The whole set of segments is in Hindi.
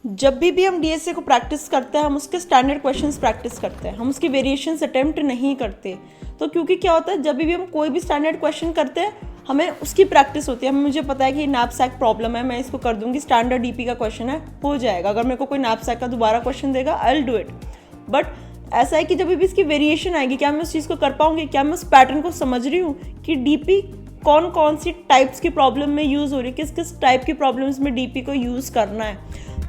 जब भी हम डीएसए को प्रैक्टिस करते हैं हम उसके स्टैंडर्ड क्वेश्चंस प्रैक्टिस करते हैं, हम उसकी वेरिएशंस अटेम्प्ट नहीं करते। तो क्योंकि क्या होता है, जब भी हम कोई भी स्टैंडर्ड क्वेश्चन करते हैं हमें उसकी प्रैक्टिस होती है। हमें मुझे पता है कि नैपसैक प्रॉब्लम है, मैं इसको कर दूंगी, स्टैंडर्ड डीपी का क्वेश्चन है, हो जाएगा। अगर मेरे को कोई नैपसैक का दोबारा क्वेश्चन देगा I will do it. But ऐसा है कि जब भी इसकी वेरिएशन आएगी, क्या मैं उस चीज़ को कर पाऊंगी, क्या मैं उस पैटर्न को समझ रही हूँ कि डीपी कौन कौन सी टाइप्स की प्रॉब्लम में यूज़ हो रही है, किस किस टाइप की प्रॉब्लम्स में डीपी को यूज़ करना है,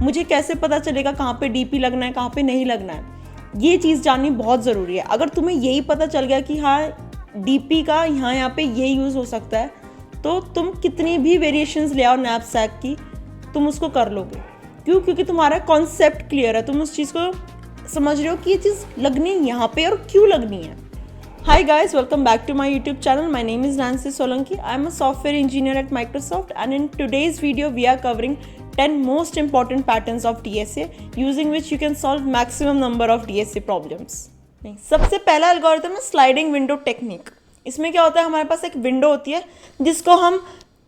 मुझे कैसे पता चलेगा कहाँ पे डीपी लगना है कहाँ पे नहीं लगना है। ये चीज़ जाननी बहुत ज़रूरी है। अगर तुम्हें यही पता चल गया कि हाँ डीपी का यहाँ पे ये यूज़ हो सकता है, तो तुम कितनी भी वेरिएशंस ले आओ नैपसैक की, तुम उसको कर लोगे। क्यों? क्योंकि तुम्हारा कॉन्सेप्ट क्लियर है, तुम उस चीज़ को समझ रहे हो कि ये चीज़ लगनी यहाँ पे और क्यों लगनी है। Hi guys, welcome back to my YouTube channel. My name is Nancy Solanki. I am a software engineer at Microsoft, and in today's video we are covering 10 most important patterns of DSA using which you can solve maximum number of DSA problems. सबसे पहला एल्गोरिथम है स्लाइडिंग विंडो टेक्निक। इसमें क्या होता है, हमारे पास एक विंडो होती है जिसको हम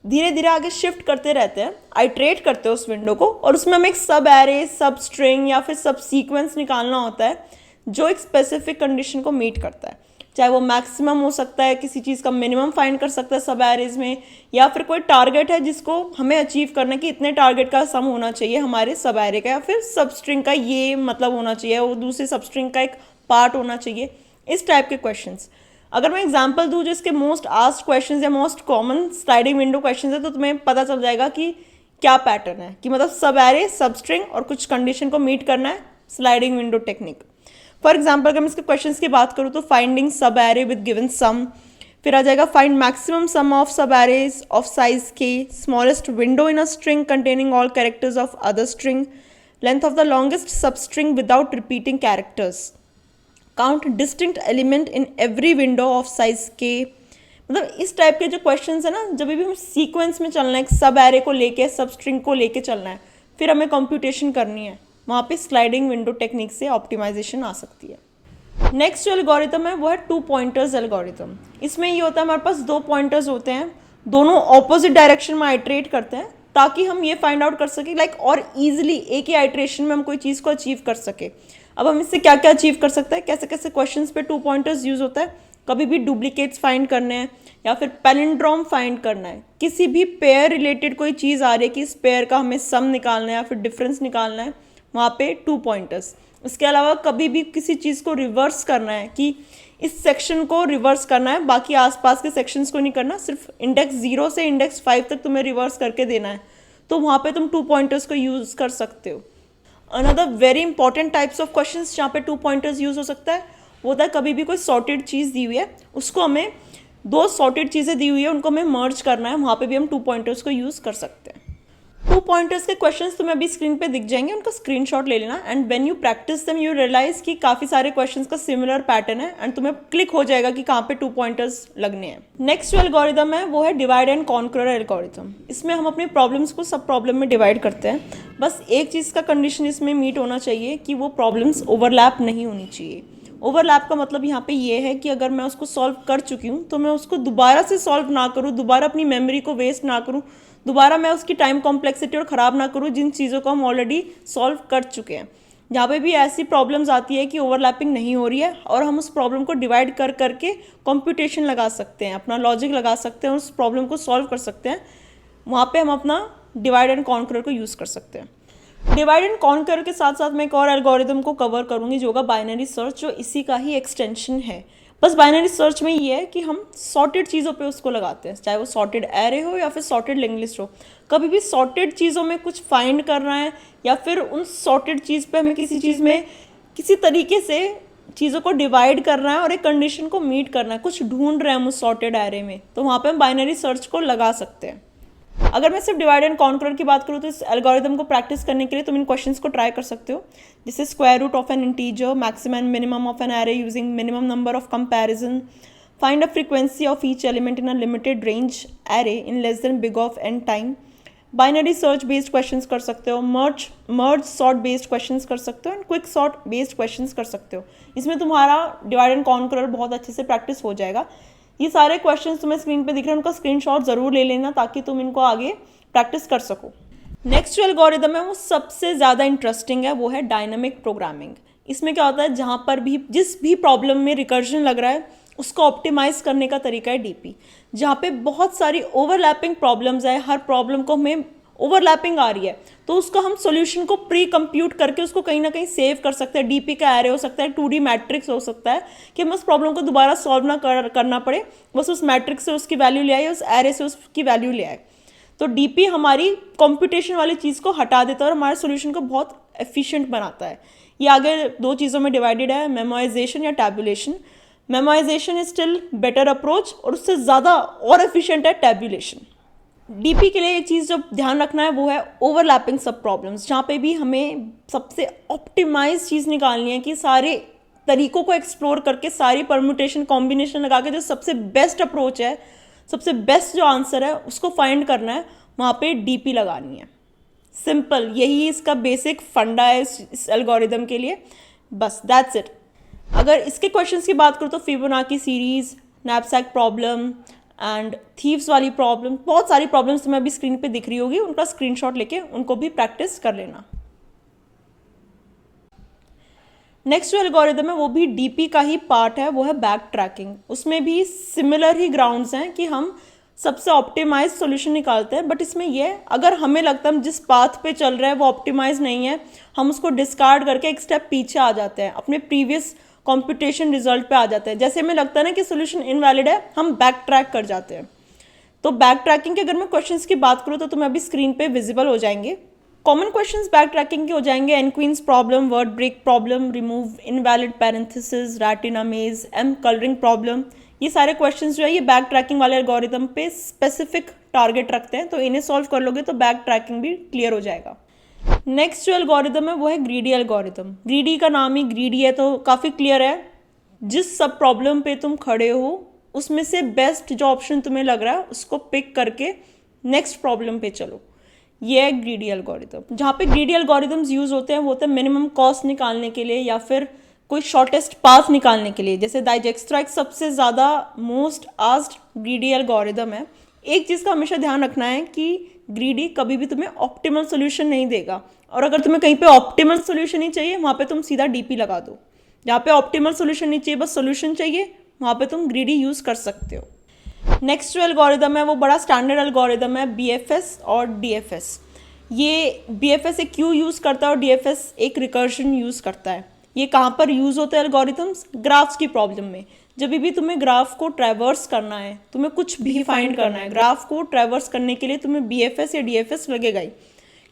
धीरे धीरे आगे शिफ्ट करते रहते हैं, आइट्रेट करते हैं उस विंडो को, और उसमें हमें एक सब एरे, सब स्ट्रिंग या फिर सब सीक्वेंस निकालना होता है जो एक स्पेसिफिक कंडीशन को मीट करता है। चाहे वो मैक्सिमम हो सकता है, किसी चीज़ का मिनिमम फाइंड कर सकता है सब एरेज में, या फिर कोई टारगेट है जिसको हमें अचीव करना है कि इतने टारगेट का सम होना चाहिए हमारे सब एरे का, या फिर सब स्ट्रिंग का ये मतलब होना चाहिए, वो दूसरी सब स्ट्रिंग का एक पार्ट होना चाहिए। इस टाइप के क्वेश्चंस अगर मैं एग्जांपल दूँ जिसके मोस्ट आस्क्ड क्वेश्चंस या most common sliding window questions है, तो तुम्हें पता चल जाएगा कि क्या पैटर्न है, कि मतलब सब एरे, सब स्ट्रिंग और कुछ कंडीशन को मीट करना है, sliding window technique. For example अगर मैं इसके क्वेश्चन की बात करूँ तो फाइंडिंग सब एरे विद गिवन सम, फिर आ जाएगा फाइंड मैक्सिमम सम ऑफ सब एरेज ऑफ साइज के, smallest window in a string containing all characters of other string, length of the longest सब string without repeating characters, count distinct element in every window of size के। मतलब इस टाइप के जो क्वेश्चन है ना, जब भी हम सीक्वेंस में चलना है, सब एरे को लेके सब स्ट्रिंग को लेके चलना है, फिर हमें कंप्यूटेशन करनी है, वहाँ पे स्लाइडिंग विंडो टेक्निक से ऑप्टिमाइजेशन आ सकती है। नेक्स्ट जो एल्गोरिथम है वो है 2 पॉइंटर्स एल्गोरिथम। इसमें ये होता है हमारे पास 2 पॉइंटर्स होते हैं, दोनों ऑपोजिट डायरेक्शन में आइट्रेट करते हैं ताकि हम ये फाइंड आउट कर सके लाइक और इजीली एक ही आइट्रेशन में हम कोई चीज़ को अचीव कर सके। अब हम इससे क्या क्या अचीव कर सकते हैं, कैसे कैसे क्वेश्चंस पे 2 पॉइंटर्स यूज होता है। कभी भी डुप्लीकेट्स फाइंड करने हैं या फिर पैलिंड्रोम फाइंड करना है, किसी भी पेयर रिलेटेड कोई चीज़ आ रही है कि इस पेयर का हमें सम निकालना है या फिर डिफरेंस निकालना है, वहाँ पे 2 पॉइंटर्स। इसके अलावा कभी भी किसी चीज़ को रिवर्स करना है कि इस सेक्शन को रिवर्स करना है, बाकी आसपास के सेक्शंस को नहीं करना, सिर्फ इंडेक्स 0 से इंडेक्स 5 तक तुम्हें रिवर्स करके देना है, तो वहाँ पे तुम 2 पॉइंटर्स को यूज़ कर सकते हो। Another very important types of questions जहाँ पे 2 पॉइंटर्स यूज़ हो सकता है वो होता है कभी भी कोई सॉर्टेड चीज़ दी हुई है, उसको हमें 2 सॉर्टेड चीज़ें दी हुई है, उनको हमें मर्ज करना है, वहाँ पे भी हम 2 पॉइंटर्स को यूज़ कर सकते हैं। 2 पॉइंटर्स के क्वेश्चंस तुम्हें अभी स्क्रीन पे दिख जाएंगे, उनका स्क्रीनशॉट ले लेना, and when you practice them you realise कि काफ़ी सारे क्वेश्चंस का सिमिलर पैटर्न है, एंड तुम्हें क्लिक हो जाएगा कि कहाँ पे 2 पॉइंटर्स लगने हैं। नेक्स्ट जो एल्गोरिथम है वो है डिवाइड एंड कॉन्कर एल्गोरिथम। इसमें हम अपने प्रॉब्लम्स को सब प्रॉब्लम में डिवाइड करते हैं, बस एक चीज़ का कंडीशन इसमें मीट होना चाहिए कि वो प्रॉब्लम्स ओवरलैप नहीं होनी चाहिए। ओवरलैप का मतलब यहाँ पे ये है कि अगर मैं उसको सॉल्व कर चुकी हूँ तो मैं उसको दोबारा से सॉल्व ना करूँ, दोबारा अपनी मेमोरी को वेस्ट ना करूँ, दोबारा मैं उसकी टाइम कॉम्प्लेक्सिटी और ख़राब ना करूँ जिन चीज़ों को हम ऑलरेडी सॉल्व कर चुके हैं। जहाँ पे भी ऐसी प्रॉब्लम्स आती है कि ओवरलैपिंग नहीं हो रही है और हम उस प्रॉब्लम को डिवाइड कर करके कंप्यूटेशन लगा सकते हैं, अपना लॉजिक लगा सकते हैं, उस प्रॉब्लम को सॉल्व कर सकते हैं, वहाँ पे हम अपना डिवाइड एंड कॉन्कर को यूज़ कर सकते हैं। डिवाइड एंड कॉन्कर के साथ साथ मैं एक और एल्गोरिथम को कवर करूँगी जो होगा बाइनरी सर्च, जो इसी का ही एक्सटेंशन है। बस बाइनरी सर्च में ये है कि हम सॉर्टेड चीज़ों पे उसको लगाते हैं, चाहे वो सॉर्टेड एरे हो या फिर सॉर्टेड लिंक लिस्ट हो। कभी भी सॉर्टेड चीज़ों में कुछ फाइंड करना है या फिर उन सॉर्टेड चीज़ पे हमें किसी चीज़ में किसी तरीके से चीज़ों को डिवाइड करना है और एक कंडीशन को मीट करना है, कुछ ढूंढ रहे हैं हम उस सॉर्टेड एरे में, तो वहाँ पर हम बाइनरी सर्च को लगा सकते हैं। अगर मैं सिर्फ डिवाइड एंड कॉन्कर की बात करूँ तो इस एल्गोरिथम को प्रैक्टिस करने के लिए तुम इन क्वेश्चंस को ट्राई कर सकते हो, जैसे square root of an integer, maximum and minimum of an array using minimum number of comparison, find a frequency of each element in a limited range array in less than big of n time. Binary search based questions कर सकते हो, मर्ज सॉर्ट बेस्ड क्वेश्चंस कर सकते हो, and quick sort based questions कर सकते हो। इसमें तुम्हारा डिवाइड एंड कॉन्कर बहुत अच्छे से प्रैक्टिस हो जाएगा। ये सारे क्वेश्चंस तुम्हें स्क्रीन पे दिख रहे हैं, उनका स्क्रीनशॉट ज़रूर ले लेना ताकि तुम इनको आगे प्रैक्टिस कर सको। नेक्स्ट जो एल्गोरिदम है वो सबसे ज़्यादा इंटरेस्टिंग है, वो है डायनामिक प्रोग्रामिंग। इसमें क्या होता है, जहाँ पर भी जिस भी प्रॉब्लम में रिकर्जन लग रहा है उसको ऑप्टिमाइज करने का तरीका है डीपी। जहाँ पे बहुत सारी ओवरलैपिंग प्रॉब्लम्स है, हर प्रॉब्लम को हमें ओवरलैपिंग आ रही है तो उसका हम सॉल्यूशन को प्री कंप्यूट करके उसको कहीं ना कहीं सेव कर सकते हैं। डीपी का एरे हो सकता है, 2D मैट्रिक्स हो सकता है कि हम उस प्रॉब्लम को दोबारा सॉल्व ना करना पड़े, बस उस मैट्रिक्स से उसकी वैल्यू ले आए, उस एरे से उसकी वैल्यू ले आए। तो डीपी हमारी कंप्यूटेशन वाली चीज़ को हटा देता है और हमारे सॉल्यूशन को बहुत एफिशिएंट बनाता है। ये आगे दो चीज़ों में डिवाइडेड है, मेमोराइजेशन या tabulation. Memorisation is still better approach और उससे ज़्यादा और एफिशिएंट है टैबुलेशन। डीपी के लिए एक चीज़ जो ध्यान रखना है वो है ओवरलैपिंग सब प्रॉब्लम्स, जहाँ पे भी हमें सबसे ऑप्टिमाइज चीज़ निकालनी है कि सारे तरीकों को एक्सप्लोर करके सारी परम्यूटेशन कॉम्बिनेशन लगा के जो सबसे बेस्ट अप्रोच है, सबसे बेस्ट जो आंसर है उसको फाइंड करना है, वहाँ पे डीपी लगानी है। सिंपल, यही इसका बेसिक फंडा है इस एल्गोरिदम के लिए, बस दैट्स इट। अगर इसके क्वेश्चंस की बात करूँ तो Fibonacci series, knapsack problem and thieves वाली प्रॉब्लम, बहुत सारी प्रॉब्लम्स तुम्हें अभी स्क्रीन पे दिख रही होगी, उनका स्क्रीनशॉट लेके उनको भी प्रैक्टिस कर लेना। नेक्स्ट जो एल्गोरिदम है वो भी डीपी का ही पार्ट है, वो है बैक ट्रैकिंग। उसमें भी सिमिलर ही ग्राउंड्स हैं कि हम सबसे ऑप्टिमाइज सॉल्यूशन निकालते हैं, बट इसमें ये अगर हमें लगता है हम जिस पाथ पे चल रहे हैं वो ऑप्टिमाइज नहीं है, हम उसको डिस्कार्ड करके एक स्टेप पीछे आ जाते हैं, अपने प्रीवियस कंप्यूटेशन रिजल्ट पे आ जाते हैं। जैसे हमें लगता है ना कि सोल्यूशन इनवैलिड है, हम बैक ट्रैक कर जाते हैं। तो बैक ट्रैकिंग के अगर मैं क्वेश्चंस की बात करूँ तो तुम्हें अभी स्क्रीन पे विजिबल हो जाएंगे। कॉमन क्वेश्चंस बैक ट्रैकिंग के हो जाएंगे N queens problem, word break problem, remove invalid parentheses, rat in a maze, M colouring problem. ये सारे क्वेश्चंस जो है ये बैक ट्रैकिंग वाले एल्गोरिदम पे स्पेसिफिक टारगेट रखते हैं, तो इन्हें सॉल्व कर लोगे तो बैक ट्रैकिंग भी क्लियर हो जाएगा। नेक्स्ट जो एल्गोरिदम है वो है ग्रीडी एल्गोरिदम। ग्रीडी का नाम ही ग्रीडी है तो काफ़ी क्लियर है, जिस सब प्रॉब्लम पे तुम खड़े हो उसमें से बेस्ट जो ऑप्शन तुम्हें लग रहा है उसको पिक करके नेक्स्ट प्रॉब्लम पे चलो। ये है ग्रीडी एल्गोरिदम। जहाँ पे ग्रीडी एल्गोरिदम्स यूज होते हैं वो होते हैं मिनिमम कॉस्ट निकालने के लिए या फिर कोई शॉर्टेस्ट पाथ निकालने के लिए। जैसे डाइजेक्स्ट्रा एक सबसे ज़्यादा मोस्ट आस्क्ड ग्रीडी एल्गोरिदम है। एक चीज़ का हमेशा ध्यान रखना है कि ग्रीडी कभी भी तुम्हें ऑप्टिमल सोल्यूशन नहीं देगा, और अगर तुम्हें कहीं पे ऑप्टिमल सोल्यूशन नहीं चाहिए वहाँ पे तुम सीधा डीपी लगा दो। जहाँ पे ऑप्टिमल सोल्यूशन नहीं चाहिए बस सोल्यूशन चाहिए, वहाँ पे तुम ग्रीडी यूज़ कर सकते हो। नेक्स्ट जो एल्गोरिदम है वो बड़ा स्टैंडर्ड एल्गोरिदम है, बीएफएस और डीएफएस। ये बीएफएस एक क्यू यूज़ करता है और डीएफएस एक रिकर्शन यूज़ करता है। ये कहाँ पर यूज़ होता है एल्गोरिदम्स? ग्राफ्स की प्रॉब्लम में। जब भी तुम्हें ग्राफ को ट्रैवर्स करना है, तुम्हें कुछ भी फाइंड करना है, ग्राफ को ट्रैवर्स करने के लिए तुम्हें बीएफएस या डीएफएस लगेगा ही,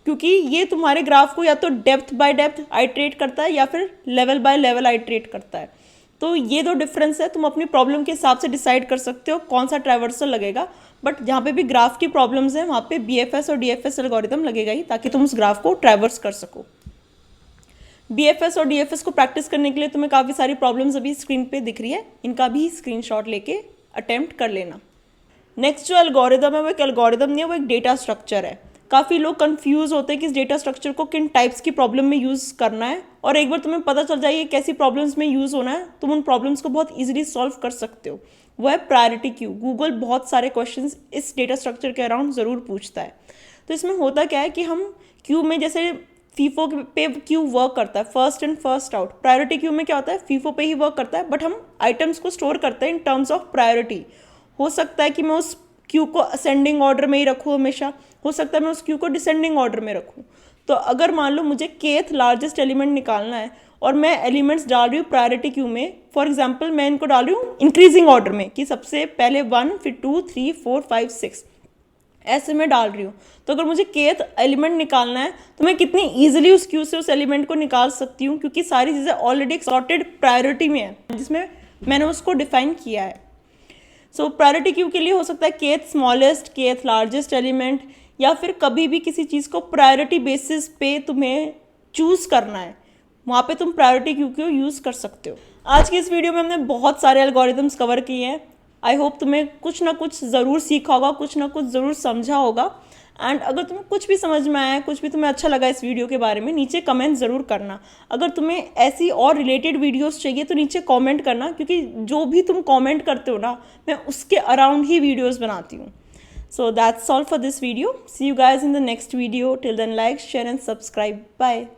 क्योंकि ये तुम्हारे ग्राफ को या तो डेप्थ बाय डेप्थ आइट्रेट करता है या फिर लेवल बाय लेवल आइट्रेट करता है। तो ये दो डिफरेंस है, तुम अपनी प्रॉब्लम के हिसाब से डिसाइड कर सकते हो कौन सा ट्रैवर्सल लगेगा, बट जहाँ पे भी ग्राफ की प्रॉब्लम्स हैं वहाँ पे बीएफएस और डीएफएस एल्गोरिदम लगेगा ही, ताकि तुम उस ग्राफ को ट्रैवर्स कर सको। बीएफएस और डीएफएस को प्रैक्टिस करने के लिए तुम्हें काफ़ी सारी प्रॉब्लम्स अभी स्क्रीन पे दिख रही है, इनका भी स्क्रीनशॉट लेके अटेम्प्ट कर लेना। नेक्स्ट जो एल्गोरिदम है वो एक एल्गोरिदम नहीं है, वो एक डेटा स्ट्रक्चर है। काफ़ी लोग कंफ्यूज होते हैं कि इस डेटा स्ट्रक्चर को किन टाइप्स की प्रॉब्लम में यूज़ करना है, और एक बार तुम्हें पता चल जाए ये कैसी प्रॉब्लम्स में यूज़ होना है, तुम उन प्रॉब्लम्स को बहुत ईजिली सॉल्व कर सकते हो। वो है प्रायोरिटी क्यू। गूगल बहुत सारे क्वेश्चंस इस डेटा स्ट्रक्चर के अराउंड ज़रूर पूछता है। तो इसमें होता क्या है कि हम क्यू में, जैसे फीफो पे क्यू वर्क करता है first in first out, priority queue में क्या होता है फीफो पे ही वर्क करता है, बट हम आइटम्स को स्टोर करते हैं इन टर्म्स ऑफ प्रायोरिटी। हो सकता है कि मैं उस क्यू को असेंडिंग ऑर्डर में ही रखूँ हमेशा, हो सकता है मैं उस क्यू को डिसेंडिंग ऑर्डर में रखूँ। तो अगर मान लो मुझे केथ लार्जेस्ट एलिमेंट निकालना है और मैं एलिमेंट्स डाल रही हूँ प्रायोरिटी क्यू में, फॉर एग्जाम्पल मैं इनको डाल रही हूँ इंक्रीजिंग ऑर्डर में कि सबसे पहले 1 फिर 2 3 4 5 6 ऐसे मैं डाल रही हूँ। तो अगर मुझे केथ एलिमेंट निकालना है तो मैं कितनी ईजिली उस क्यू से उस एलिमेंट को निकाल सकती हूँ, क्योंकि सारी चीज़ें ऑलरेडी सॉर्टेड प्रायोरिटी में है जिसमें मैंने उसको डिफाइन किया है। सो प्रायोरिटी क्यू के लिए हो सकता है kth smallest, kth largest element, या फिर कभी भी किसी चीज़ को प्रायोरिटी बेसिस पे तुम्हें चूज़ करना है, वहाँ पे तुम प्रायोरिटी क्यू को यूज़ कर सकते हो। आज की इस वीडियो में हमने बहुत सारे एल्गोरिदम्स कवर किए हैं। आई होप तुम्हें कुछ ना कुछ ज़रूर सीखा होगा, कुछ ना कुछ ज़रूर समझा होगा। एंड अगर तुम्हें कुछ भी समझ में आया, कुछ भी तुम्हें अच्छा लगा इस वीडियो के बारे में, नीचे कमेंट ज़रूर करना। अगर तुम्हें ऐसी और रिलेटेड वीडियोस चाहिए तो नीचे कमेंट करना, क्योंकि जो भी तुम कमेंट करते हो ना, मैं उसके अराउंड ही वीडियोस बनाती हूँ। So that's all for this video. See you guys in the next video. Till then, like, share and subscribe. Bye.